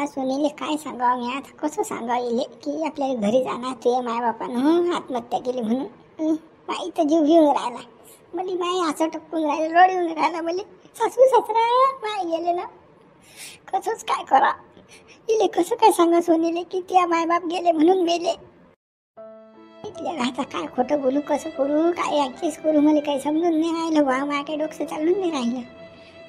आता सोनीले काय सांगावं मी, आता कसं सांगावं इले की आपल्याला घरी जाणार, तुझ्या मायबापानं आत्महत्या केली म्हणून. माई तर जीव घेऊन राहिला, म्हणजे माई असं टपकून राहिलं, रड येऊन राहिला मला. सासू सासरा माय गेले ना, कसंच काय करा इले, कसं काय सांगा सोनीले की त्या मायबाप गेले म्हणून मेले. आता काय खोटं बोलू, कसं करू, काय ऍडजस्ट करू, मला काही समजून नाही राहिलं बा. माझ्या काही डोकं चालून नाही राहिलं,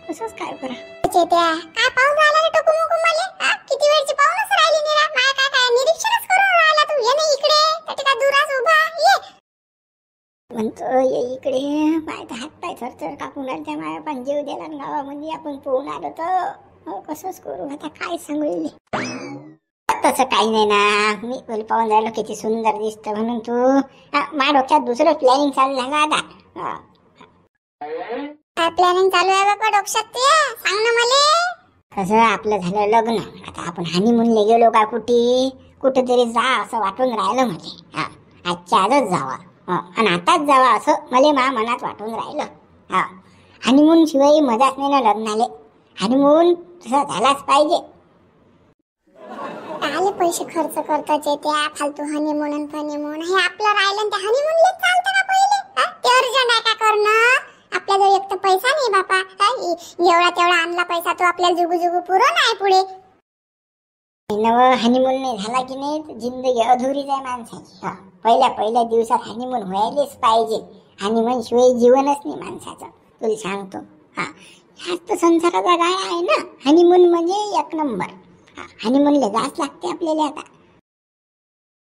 कसंच काय करा. काय पाहून राहिला रे टोकू मुकू मले? किती वेळची पाहूनच राहिली निरा. माय काय निरीक्षणच करून राहिला तू? ये ना इकडे, त्याची काय दुरास उभा ये म्हणतो ये इकडे. माय तर हात पाय थरथर कापून आले, त्या माया पण जीव दिला ना गावामध्ये, आपण पोहून आलो तर कसंच करू. आता काय सांगू इले, तसं काही नाही ना. मी बोल पाहून राहिलो किती सुंदर दिसतं म्हणून तू. माझ्या डोक्यात दुसरं प्लॅनिंग चालू झालं आता. काय प्लॅनिंग चालू आहे बाबा डोक्यात ते? सांग ना मले. कसं आपलं झालं लग्न, आता आपण हनीमूनला गेलो का कुठेतरी जा असं वाटून राहिलं मला. आजच्या आजच जावा, आणि आताच जावा असं मला माझ्या मनात वाटून राहिलं. हनीमून शिवाय मजाच नाही ना लग्नाले. हनीमून तसं झालाच पाहिजे. काय पैसे खर्च करतात त्या फालतू हनीमून फनीमून? हे आपलं राहिलं त्या हनीमूनला चालतं का पहिले? ते अर्जंट आहे का करणं? आपल्याजवळ एक तर पैसा नाही बापा. जेवढा तेवढा आणला पैसा तो आपल्याला जुगू जुगू पुरं नाही पुढे. नव हनीमून नाही झाला की नाही जिंदगी अधुरीच आहे माणसाची. पहिल्या दिवसात हनीमून व्हायलाच पाहिजे. हनीमून शिवाय जीवनच नाही माणसाचं, तुला सांगतो. ह्याच तर संसाराचा गाय आहे ना. हनीमून म्हणजे एक नंबर. हनीमूनला जास्त लागते आपल्याला.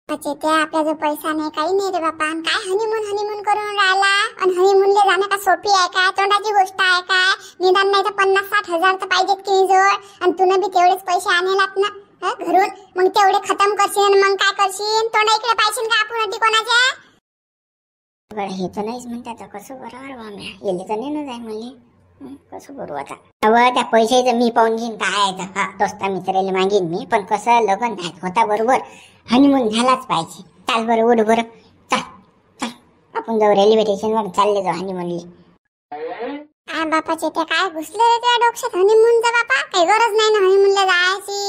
आता त्या आपल्याजवळ पैसा नाही, काही नाही रे बापा. काय हनीमून करून राहिला? आणि हनीमूनला जाणं का सोपी आहे का? तोंडाची गोष्ट आहे काय? निदान नाही तर 50-60 हजार तर पाहिजेत की जोड. आणि तुला बी तेवढेच पैसे आणेलात ना घरून. मग तेवढे खतम करशील, मग काय करशील? तोंडा इकडे पाहिजे का आपण होती कोणाच्या? हे तर नाहीच म्हणतात, कसं बरोबर बा. मी गेले तर नाही जाय मला, कसं करू आता. अवं त्या पैशाचं मी पाहून घेईन काय आहे. दोस्ता मित्राला मागेन मी, पण कसं लग्न होता बरोबर हनीमून झालाच पाहिजे. चाल बरं, उठ बरं, चाल आपण जाऊ रेल्वे स्टेशनवर, चालले जाऊ हनीमूनले. काय बापाचे ते काय घुसले रे त्या डोक्यात हनीमूनचा बापा? काही गरज नाही ना हनीमूनला जायची.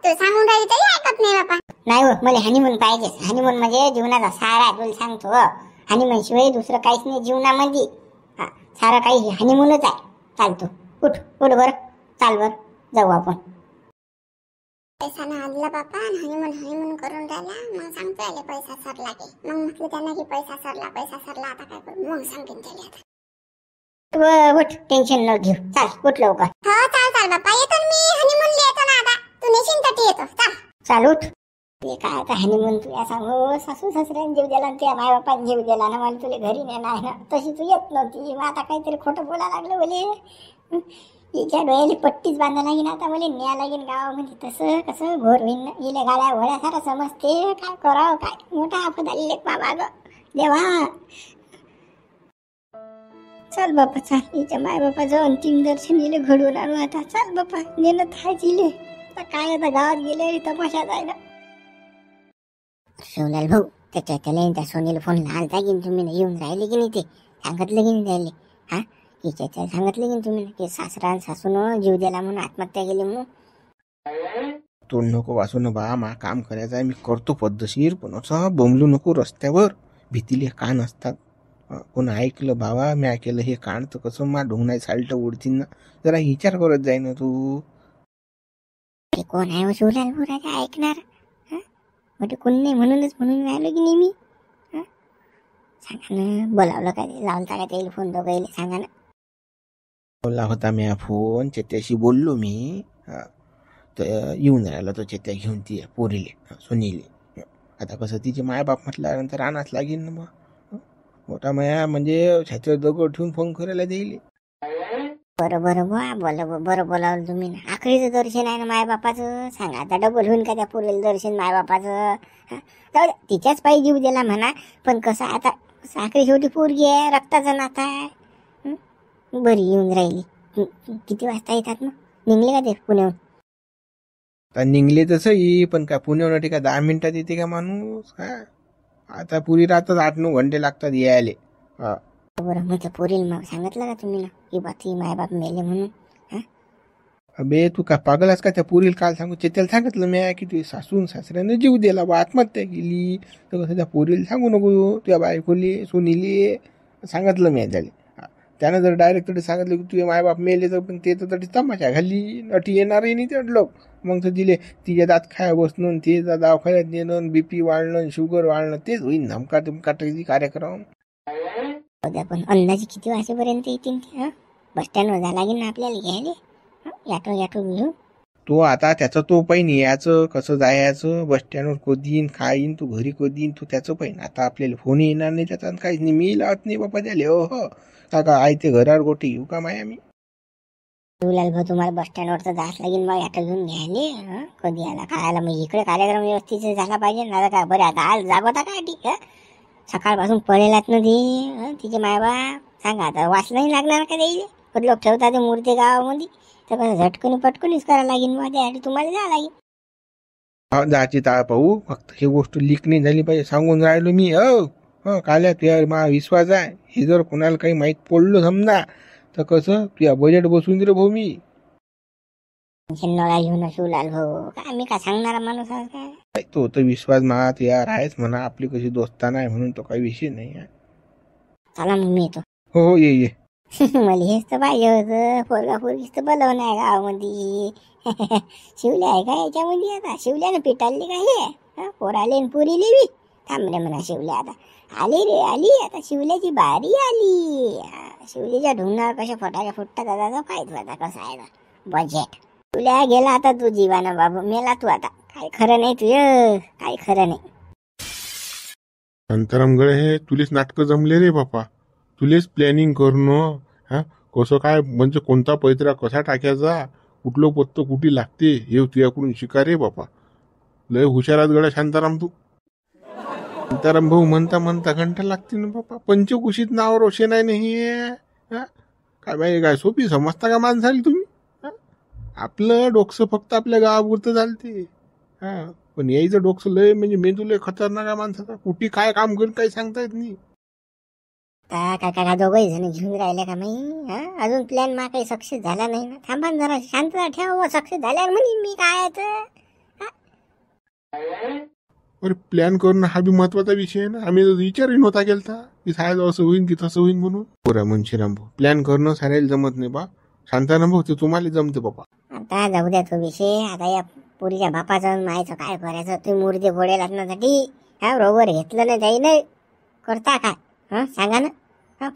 तू सांगून राहिली तरी ऐकत नाही बापा. नाही हो, मला हनीमून पाहिजेच. हनीमून म्हणजे जीवनाचा सारा, तुला सांगतो. हनीमून शिवाय दुसरं काहीच नाही जीवनामध्ये. सारं काही हनीमूनच आहे. चालतो, उठ बरं, चाल बरं, जाऊ आपण. पैसा ना आणला बापा, हनीमून करून राहिला. मग सांगतो याले पैसा सरला की. मग म्हटलं त्यांना की पैसा सरला. आता काय करू? मग सांगेन त्याला आता. उठ, टेन्शन न घेऊ, चाल उठ लवकर. हो चाल बापा, येतो मी हनीमूनला. येतो ना आता. तू निश्चिंत येतो. चाल उठ. ते काय आता हनीमून तुला सांगू, सासू सासऱ्याने जीव दिला, त्या माय बापाने जीव दिला ना, मला तुला घरी नेणार ना. तशी तू येत नव्हती. मग आता काहीतरी खोटं बोला लागलं बोले. हिच्या डोळ्याला पट्टीच बांधा लागेन आता, मला न्याय लागेन गावामध्ये. तसं कसं घोर होईन. इले गाड्या घोड्या सारा समजते. काय करावं, काय मोठा आपत आलेले बाबा ग देवा. चल बापा, चाल. हिच्या माय बापाचं अंतिम दर्शन इले घडवून आणू आता. चाल बापा, नेलं थायच इले. आता काय आता गावात गेले तमाशा जायला. शिवलाल भाऊ, त्या सोनीला फोन लावता की तुम्ही येऊन राहिले की नाही, ते सांगितलं की नाही राहिले? हिच्या सांगितलं की तुम्ही की सासरा सासून जीव दिला म्हणून, आत्महत्या केली म्हणून? तोंड नको वाचू न बा. मा काम करायचं आहे, मी करतो पद्धतशीर. पण असं बोंबलू नको रस्त्यावर. भीतीले कान असतात. कोण ऐकलं बाबा मी ऐकलं हे कान तर कसं मा ढोंगणाय साल्ट उडतील ना. जरा विचार करत जाय ना तू. ते कोण आहे हो शिवलाल भाऊ काय ऐकणार? म्हणजे कोण नाही म्हणूनच म्हणून राहिलो की नाही मी. सांगा ना, बोलावलं काय, लावलता का त्याला फोन दोघायला? सांगा ना. बोलला होता मी फोन, चेत्याशी बोललो मी. तर येऊन राहिला तो चेत्या घेऊन ती पोरीले, सुनीले. आता कसं तिचे मायबाप म्हटल्यानंतर आणाच लागेल ना. मग मोठा माया म्हणजे छातीवर दगड ठेवून फोन करायला देईल. बरं बरं बोलावलं तुम्ही ना. आखरीचं दर्शन आहे ना मायबापाचं. सांगा आता डबल होईन का त्या पोरीला दर्शन मायबापाचं? जाऊ द्या, तिच्याच पायी जीव दिला म्हणा. पण कसं आता आखरी शेवटी पोरगी आहे, रक्ताचं नातं आहे. बरी येऊन राहिली. किती वाजता येतात मग? निघले का ते पुण्याहून? आता निघले तसंही, पण काय पुण्याहून का 10 मिनिटात येते का माणूस? आता पुरी राहतात 8-9 घंटे लागतात यायले. बरं, म्हटलं पोरीला मग सांगितलं का तुम्ही ना की बा ती मायबाप मेले म्हणून? अबे तू का पागलास का? त्या पोरीला काल सांगू चेत्याला सांगितलं मी की तुझी सासून सासऱ्यानं जीव दिला बा, आत्महत्या केली. तर कसं त्या पोरीला सांगू नको, तुझ्या बायकोली सुनीली सांगितलं मी त्याला. त्यानं जर डायरेक्ट तरी सांगितलं की तुझे मायबाप मेले तर पण ते तर तरी तमाशा घाली अटी येणारही नाही ते लोक. मग तर दिले तिच्या दात खाया बसणं, ते दवाखान्यात नेणं, बीपी वाढणं, शुगर वाढणं, तेच होईल धमका तुमका कार्यक्रम. उद्या पण अंदाजे किती वाजेपर्यंत येतील ते? बस स्टँडवर जा लागेल ना आपल्याला घ्यायला. याटो घेऊ. तो आता त्याचं तो पैन यायचं कसं जायचं, बस स्टँडवर कधी येईन काय येईन, तू घरी कधी येईन तू त्याचं पैन. आता आपल्याला फोन येणार नाही त्याचा काहीच नाही. मी लावत नाही बाबा त्याले. हो का आई ते घरावर गोटी घेऊ का माया मी? शिवलाल भाऊ तुम्हाला बस स्टँडवर तर जास लागेल मग याटो घेऊन घ्यायले. कधी आला काय आला मग इकडे कार्यक्रम व्यवस्थित झाला पाहिजे ना. का बरं आता आज जागवता काय ठीक आहे? सकाळपासून पळेलात ना ती तिचे मायबाप. सांगा आता वाच नाही लागणार का द्यायला? कधी लोक ठेवतात ते मूर्ती गावामध्ये, तर कसं झटकून पटकूनच करायला लागेल. मग त्यासाठी तुम्हाला जा लागेल. जायची ता पाहू, फक्त ही गोष्ट लीक नाही झाली पाहिजे सांगून राहिलो मी. हो काल्या तुझ्या मा विश्वास आहे. हे जर कोणाला काही माहीत पडलं समजा तर कसं तुझ्या बजेट बसून रे भाऊ मी. नळा घेऊन शिवलाल भाऊ काय मी काय सांगणारा माणूस आहे काय? तो तर विश्वास मा यार आहेच म्हणा, आपली कशी दोस्ताना आहे म्हणून तो काही विषय नाही आहे. चला मग मी येतो. हो ये मला हेच तर पाहिजे होतं. पोरगा पोरगीच तर बोलवणं आहे गावामध्ये. शिवल्या आहे का याच्यामध्ये? आता शिवल्यानं पिटाळली का हे? पोराले न पुरीले बी थांबले म्हणा. शिवल्या आता आली रे आली. आता शिवल्याची बारी आली. शिवलीच्या ढुंगणावर कशा फटाके फुटतात आता पाहिजे आता कसं आहे ना बजेट. शिवल्या गेला आता तू जीवानं बाबू, मेला तू आता. काय खरं नाही तुझं, काय खरं नाही. शांतारामगडे हे तुलेच नाटकं जमले रे बापा. तुलेच प्लॅनिंग करणं. कसं काय म्हणजे कोणता पैत्रा कसा टाकायचा, कुठलं पत्त कुठे लागते हे तुझ्याकडून शिका रे बापा. लय हुशारात गड्या शांताराम तू. शांताराम भाऊ म्हणता घंटा लागते ना बापा. पंचकुशीत नाव रोशन आहे नाही. काय बाई काय सोपी समजता का माणसाली तुम्ही? आपलं डोकसं फक्त आपल्या गावापुरतं चालते. पण यायचं डोकसं लय म्हणजे मेंदू लय खतरनाक आहे माणसाचा. कुठे काय काम करून काही सांगता येत नाही. काय दोघही जण घेऊन राहिले का नाही? अजून प्लॅन मा काही सक्सेस झाला नाही ना. थांबा जरा शांतता ठेवा. सक्सेस झाल्यावर म्हणेन मी काय अरे प्लॅन करणं हा बी महत्वाचा विषय आहे ना. आम्ही विचारही नव्हता केलता की साहेब असं होईन की तसं होईन म्हणून. बरं मुंशीराम भाऊ प्लॅन करणं साऱ्याला जमत नाही बा. शांताराम भाऊ ते तुम्हाला जमते बाबा. आता जाऊ द्या तो विषय. आता या पुरीच्या बापाचं मायचं काय करायचं? तुम्ही मूर्ती फोडेल असण्यासाठी बरोबर घेतलं नाही जाई नाही करता काय? सांगा ना.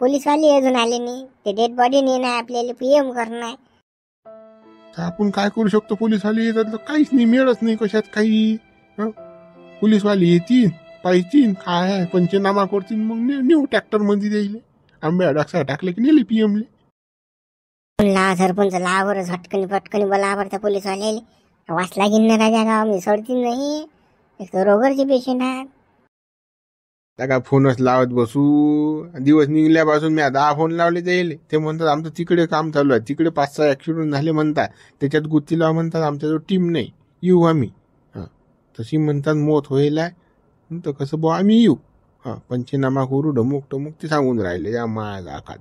पोलीसवाली अजून आले नाही. ते डेड बॉडी नाही ना आपल्याला PM करणं. आपण काय करू शकतो? पोलीसवाले येतात काहीच नाही, मिळत नाही कशात काही. पोलीसवाले येतील पाहिजे काय पंचनामा करतील मग नेऊ ट्रॅक्टर मध्ये द्यायले. आंब्या डाक्सा टाकले की नेले PM ला सरपंच लावर झटकन पटकन बोलावर त्या पोलीसवाले वाचला घेईन ना राजा गाव मी सोडतील नाही. एक तर रोगरचे पेशंट आहेत. त्या फोनच लावत बसू. दिवस निघल्यापासून मी 10 फोन लावले जाईल. ते म्हणतात आमचं तिकडे काम चालू आहे, तिकडे 5-6 ऍक्सिडेंट झाले म्हणतात, त्याच्यात गुत्ती लावा म्हणतात, आमच्याजवळ टीम नाही येऊ आम्ही. तशी म्हणतात मोत होईल आहे तर कसं बुवा आम्ही येऊ. पंचनामा करू ढमुक ते सांगून राहिले या माझा आखात.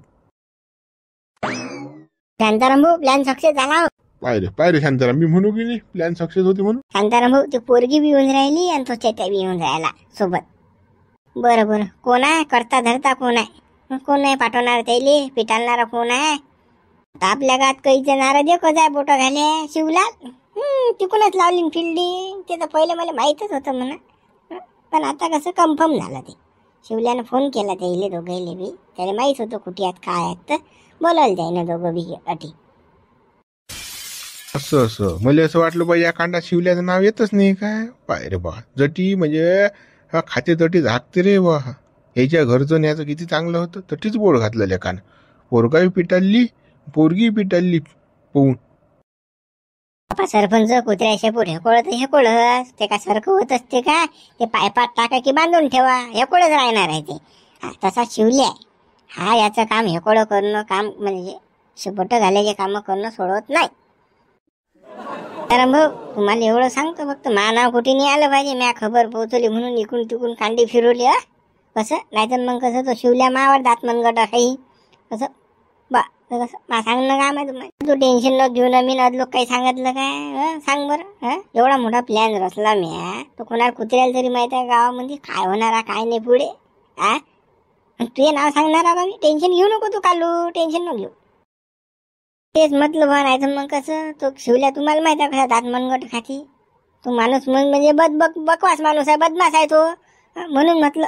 शांताराम भाऊ प्लॅन सक्सेस झाला. पाहिजे शांताराम मी म्हणू की नाही प्लॅन सक्सेस होते म्हणून. शांताराम भाऊ ती पोरगी बी येऊन राहिली आणि तो चेत्या बी येऊन राहिला सोबत. बरं कोण आहे? करता धरता कोण आहे? कोण आहे पाठवणार त्याले? पिटाळणारा कोण आहे? आता आपल्या गावात कैचे नारद एकच आहे बोट घाले शिवलाल. तिकूनच लावली फिल्डिंग. ते तर पहिले मला माहीतच होतं म्हणा. पण आता कसं कन्फर्म झालं ते. शिवल्यानं फोन केला त्याले दोघायले बी. त्याला माहीत होतं कुठे आहेत काय आहेत तर बोलावलं जाईना दोघं बी अटी. असं मला असं वाटलं बा या कांडात शिवल्याचं नाव येतच नाही काय. पाय रे बा जटी म्हणजे खाते तटी झाकते रे बा. ह्याच्या घरचं न्यायचं किती चांगलं होतं. तटीच बोळ घातलं लेकान. पोरगाही पिटाळली पोरगी पिटाळली पोहून. बापा सरपंच कुत्र्याशे पुढे हे कोळस ते का सारखं होत असते का? ते पायपात टाका की बांधून ठेवा हे कोळच राहणार आहे ते. तसा शिवल्या हा याचं काम हे कोळ करणं काम म्हणजे बोट घालायचे काम करणं सोडवत नाही. तर भाऊ तुम्हाला एवढं सांगतो फक्त नाव कुठे नाही आलं पाहिजे. म्या खबर पोहोचवली म्हणून इकडून तिकडून कांडी फिरवली. कसं नाहीतर मग कसं तो शिवल्या मावर दात मनगट काही कसं तर कसं सांगणं काय माहिती तुम्हाला? तू टेन्शन न घेऊ ना, मी ना लोक काही सांगितलं काय? सांग बरं. एवढा मोठा प्लॅन रचला मी, तो कोणाला कुत्र्याला तरी माहित आहे गावामध्ये काय होणार काय नाही पुढे. तुझे नाव सांगणार का मी? टेन्शन घेऊ नको तू कालू, टेन्शन न घेऊ. तेच म्हटलं बा, नाही तर मग कसं तो शिवल्या तुम्हाला माहित आहे कसा दात मनगट खाती. तो माणूस म्हणजे बकवास माणूस आहे, बदमाश आहे तो. म्हणून म्हटलं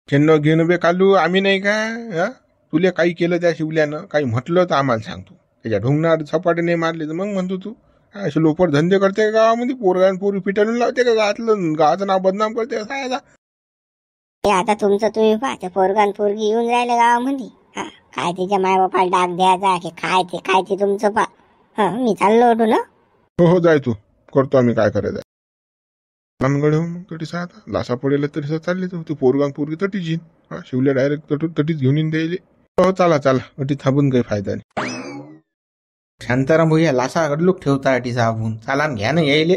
घेणं घेणं बे कालू, आम्ही नाही का तुले काही केलं त्या शिवल्यानं, काही म्हटलं तर आम्हाला सांगतो. त्याच्या ढोंगणार सपाटे नाही मारले तर मग म्हणतो तू असे लोपर धंदे करते का गावामध्ये? पोरगान पोरी पिटाळून लावते का गावाचं नाव बदनाम करते का काय? हे आता तुमचं तुम्ही पहा, ते पोरगान पोरगी येऊन राहिले गावामध्ये. काय तिच्या मायबापाला डाग द्यायचा की काय ते तुमचं पहा. मी चाललो होतो ना. हो जाय तू, करतो आम्ही काय करायचं. नानगड हो मग तटीसा आता लासा पडेल तरी चालले ते पोरगान पोरगी तटीच येईन. शिवल्या डायरेक्ट तटीच घेऊन येईन द्यायले. हो चला अटी थांबून काही फायदा नाही. शांताराम भैया लासा गडलूक ठेवता अटी साबून चालान घ्या ना यायले.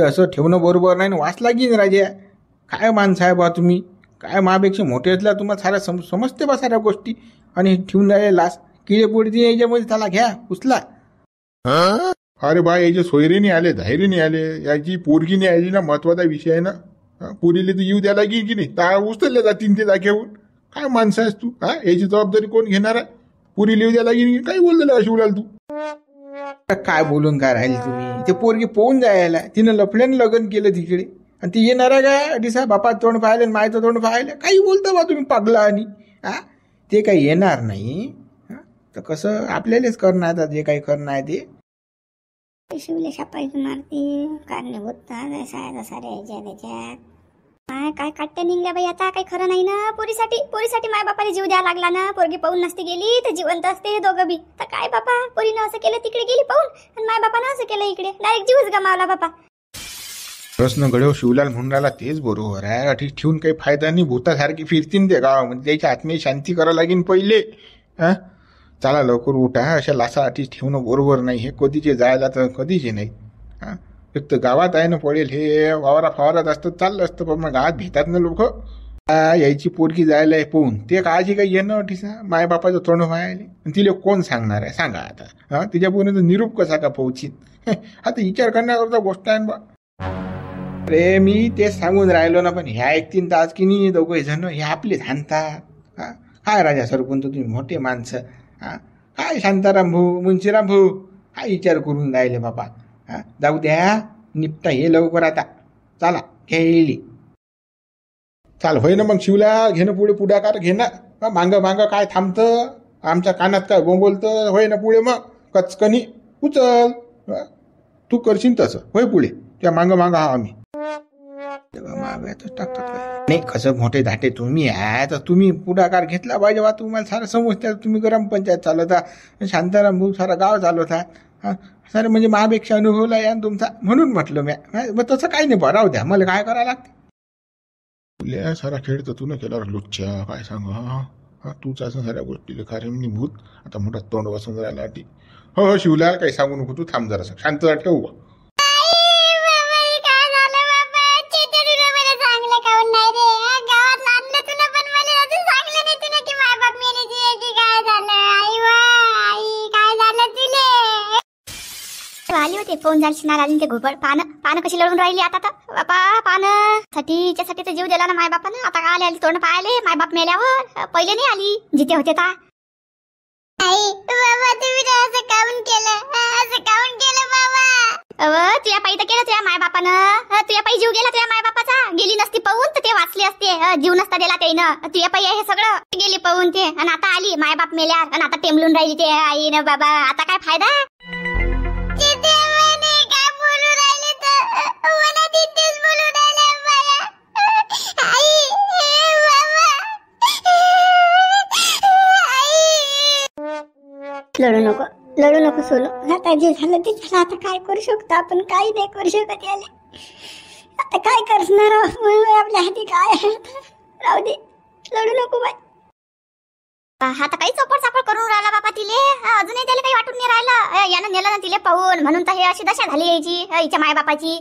असं ठेवणं बरोबर नाही ना, वास लागीन राजा. काय माणसं आहे बा तुम्ही? काय मापेक्षा मोठे असल्या तुम्हाला साऱ्या समजते बा साऱ्या गोष्टी. आणि ठेवून राहिले लास किडे पोडते याच्यामध्ये. त्याला घ्या उचला. अरे बा याचे सोयरीने आले, धैर्यने आले, याची पोरगीने आली ना, महत्वाचा विषय आहे ना. पोरीले तर येऊ द्यायला गेली की नाही, ताळा उचलले जातील ते जागेहून. काय माणसं आहेस तू? याची जबाबदारी कोण घेणार आहे? पुरी लिहू द्यायला गेली काय बोललेलं शिवलाल तू? काय बोलून काय राहील तुम्ही? ते पोरगी पोहून जायला तिनं लफड्यानं लग्न केलं तिकडे, आणि ती येणार आहे काय अडीसा बापा तोंड पाहिलं मायचं तोंड पाहिलं? काही बोलता बा तुम्ही पागला. आणि ते काही येणार नाही. तर कसं आपल्यालाच करणार आहे जे काही करणार आहे ते. शिवले शापायची मारती कारणे होता साऱ्या ह्याच्या त्याच्यात. काय काट्या निघल्या बाई आता. काही खरं नाही ना. पोरीसाठी माय बापाला जीव द्यायला लागला ना. पोरगी पाहून नसती गेली तर जिवंत असते हे दोघं बी. तर काय बापा, पोरीनं असं केलं तिकडे गेली पाहून, आणि माय बापानं असं केलं इकडे, डायरेक्ट जीवच गमावला बापा. प्रश्न गडव शिवलाल म्हणून राहिला तेच बरोबर आहे. अठी ठेवून काही फायदा नाही. भूतासारखी फिरतीन ते गावामध्ये. त्याची आत्मीय शांती करायला लागेल पहिले. चला लवकर उठा. अशा लासा अटी ठेवणं बरोबर नाही. हे कधीचे जायला तर कधीचे नाही. एक तर गावात आहे ना पडेल, हे वावरात असतं चाललं असतं. पण मग गावात भेटतात ना लोक. यायची पोरगी जायला आहे पोहून, ते काळजी काही येणं अटीसा माय बापाचं तोंड व्हायला. तिला कोण सांगणार आहे सांगा आता? तिच्यापर्यंत निरूप कसा का पोहोचीन? आता विचार करण्याकरता गोष्ट आहे बा. अरे मी तेच सांगून राहिलो ना, पण ह्या 1-3 तास की नाही दोघे जण हे आपले थांबतात. काय राजा सरपंच तुम्ही मोठे माणसं. काय शांताराम भाऊ, मुंशीराम भाऊ, काय विचार करून राहिले बाबा? जाऊ द्या, निपटा हे लवकर आता. चला खेळली चाल होय ना मग शिवला घेणं पुढे पुढाकार घेणं. मांग काय थांबतं? आमच्या कानात काय बोंबलतं? होय ना पुढे मग कचकनी उचल. तू करशील तसं होय पुढे. त्या मांग आम्ही टाकतात नाही. कसं मोठे धाटे तुम्ही आहे तर तुम्ही पुढाकार घेतला पाहिजे बा. तुम्हाला सारं समजतं. तुम्ही ग्रामपंचायत चालवता, शांताराम भाऊ सारा गाव चालवता. सारे म्हणजे महापेक्षा अनुभवला या तुमचा. म्हणून म्हटलं मग तसं काही नाही बा. राहू द्या, मला काय करायला लागते. सारा खेळ तर तू न केला लुच्च्या. काय सांग तूच असं साऱ्या गोष्टी कार्य भूत. आता मोठा तोंड बसून राहिला अटी. हो शिवलाल काही सांगू नको तू. थांब जरा शांत ठेवू बा. आली होते फोन झाली आली ते घुबड. पानं कशी लढून राहिली आता तर बापा. पानं साठी तर जीव दिला ना माय बापानं. आता काय आली तोंड पाहिले माय बाप मेल्यावर. पहिले नाही आली जिथे होते ता. आई बाबा तुम्ही असं काऊन केलं बाबा? तुझ्या पायी तर केलं तुझ्या माय बापानं. तुझ्या पायी जीव गेला तुझ्या माय बापाचा. गेली नसती पाहून तर ते वाचले असते. जीव नसता दिला त्यानं. तुझ्या पायी हे सगळं गेली पाहून ते. आणि आता आली माय बाप मेल्यावर, आणि आता टेमलून राहिली ते आई ना बाबा. आता काय फायदा? लढू नको सोनू. आता जे झालं ते झालं. आता काय करू शकतो आपण? काही नाही करू शकत याले. आता काय करणार आपल्या हाती काय आहे? राहू दे, लढू नको बाय. आता काही चोपड करून राहिला बाबा तिले. अजूनही त्याला काही वाटून नाही राहिलं. यानं नेलं ना तिले पाहून, म्हणून तर हे अशी दशा झाली यायची हिच्या माय बापाची.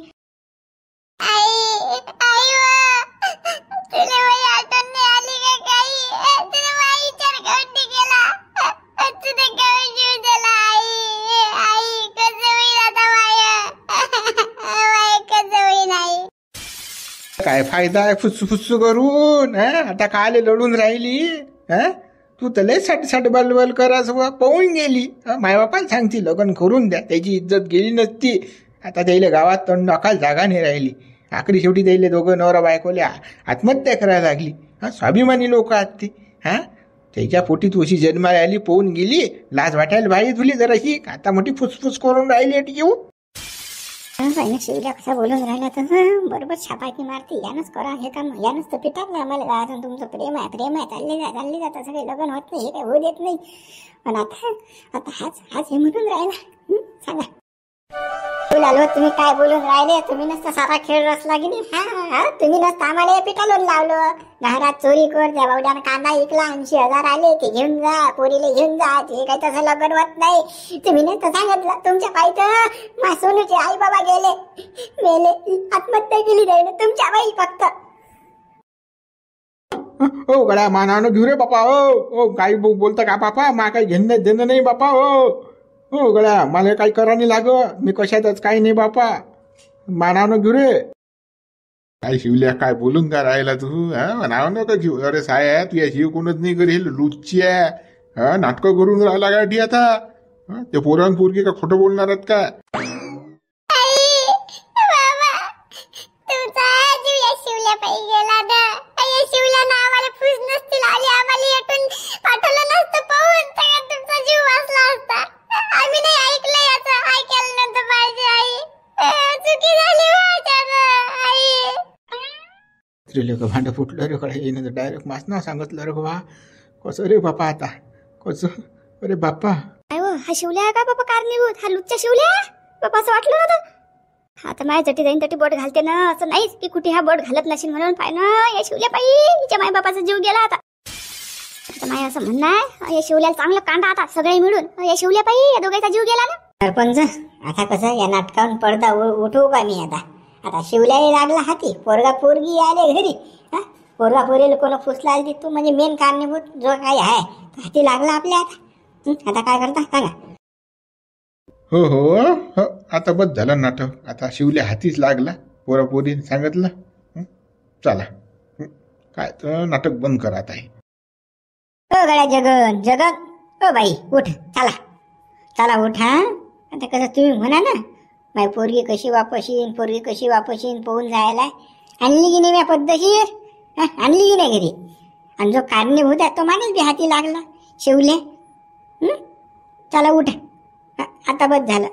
तुला आठवण नाही आली का काही? तुला विचार केला काय फायदा आहे फुस करून आता काले लढून राहिली तू तर लय साठ बलबल करास पळून गेली मायबापाला सांगती लग्न करून द्या त्याची इज्जत गेली नसती आता त्याला गावात तोंड टाकायला जागा नाही राहिली आखरी शेवटी त्याला दोघं नवरा बायकोल्या आत्महत्या करायला लागली स्वाभिमानी लोक आहेत ते त्याच्या पोटी तू अशी जन्माला आली पोहून गेली लाज वाटायला पाहिजे तुली जराशी आता मोठी फुसफुस करून राहिली येऊ शिवल्या कसा बोलून राहिला तर बरोबर छापाकी मारते यानंच करा हे काम यानंच तर पिटाकलं आम्हाला गावातून तुमचं प्रेम आहे चालले जाता सगळे लग्न होत नाही हे काय होऊ देत नाही पण आता हाच हे म्हणून राहिला सांगा आलो तुम्ही काय बोलून राहिले तुम्ही नसता सारा खेळ रचला की नाही तुम्ही नसता आम्हाला पिठालून लावलं घरात चोरी कर त्या बावड्यानं कांदा विकला 80,000 आले ते घेऊन जा पोरीला घेऊन जा ते काही तसं लग्न होत नाही तुम्ही नसतं सांगितलं तुमच्या बाई तर सोनूचे आई बाबा मेले आत्महत्या केली जाईल तुमच्या बाई फक्त ओ गड्या मानानं घेऊ रे बापा ओ काही बोलता का बापा मा काही घेणं देणं नाही बापा हो गड्या मला काही करा नाही लाग मी कशातच काही नाही बापा मानावं घेऊ रे काय शिवल्या काय बोलून का राहिला तू नाव नका घेऊ अरे साया तू या शिव कोणच नाही करेल लुच्ची आहे नाटकं करून राहिला गाठी आता ते पोरान पोरगी का खोटं बोलणार आहेत का लोक भांडं फुटलं रे कडे येणं डायरेक्ट मास नाव सांगितलं रे बा कसं रे बापा आता कसं अरे बापा हा शिवल्या का बापा कारणीभूत हा लुच्चा शिवल्या बापा असं वाटलं ना आता माझ्या जटी जाईन तटी बोट घालते ना असं नाहीच की कुठे हा बोट घालत नशील म्हणून पाय ना या शिवल्या पायी हिच्या माय बापाचा जीव गेला आता माय असं म्हणणं आहे या शिवल्याला चांगलं कांदा आता सगळे मिळून या शिवल्या पायी या दोघांचा जीव गेला ना सरपंच आता कसं या नाटकावरून पडदा उठवू का मी आता शिवल्याला लागला हाती पोरगा पोरगी आले घरी पोरगा पोरीला कोण फुसला आली तू म्हणजे मेन कारणीभूत जो काही आहे हाती लागला आपल्या आता काय करता सांगा हो आता बस झालं नाटक आता शिवल्या हातीच लागला पोरा पोरी सांगितलं चला काय तर नाटक बंद करा आता ओ गड्या जगन ओ बाई उठ चला उठ आता कसं तुम्ही म्हणा ना माय पोरगी कशी वापशीन पोहून जायला आणली की नाही म्या पद्धतशीर आणली की नाही घरी आणि जो कारणीभूत आहे तो माणूस बी हाती लागला शिवले चला उठ आता बस झालं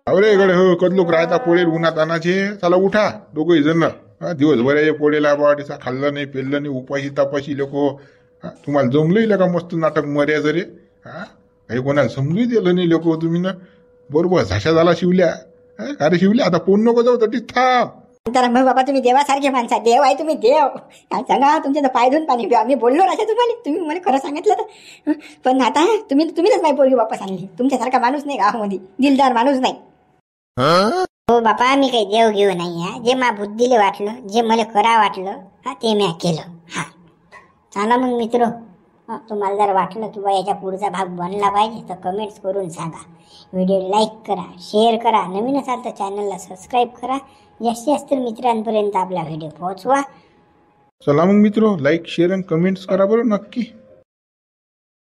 अरे गडे हो कदलोक राहता पोळेल उन्हात आणायचे चला उठा दोघही जण दिवसभर पोळेला बाटीचा खाल्लं नाही पेललं नाही उपाशी तापाशी लोक तुम्हाला जमलंही का मस्त नाटक मर्या जरे काही कोणाला समजूही दिलं नाही लोक तुम्ही ना बरोबर झाशा झाला शिवल्या अरे शिवल्या आता पोन नको जाऊ तटीच थांब तर मग बाबा तुम्ही देवासारखे माणसा देव आहे तुम्ही देव काय सांगा तुमच्या पाय धुवून पाणी पिवा मी बोललो राजा तुम्ही मला खरं सांगितलं तर पण आता तुम्हीच माझी पोरगी वापस आणली तुमच्यासारखा माणूस नाही गावामध्ये दिलदार माणूस नाही हो बापा मी काही देव घेऊ नाही जे मा बुद्धीला वाटलं जे मला करा वाटलं ते मी केलं चला मग मित्र तुम्हाला जर वाटलं की बा याच्या पुढचा भाग बनला पाहिजे तर कमेंट्स करून सांगा व्हिडिओ लाईक करा शेअर करा नवीन असाल तर चॅनलला सबस्क्राईब करा जास्तीत जास्त मित्रांपर्यंत आपला व्हिडिओ पोहोचवा चला मग मित्र लाईक शेअर आणि कमेंट्स करा बरं नक्की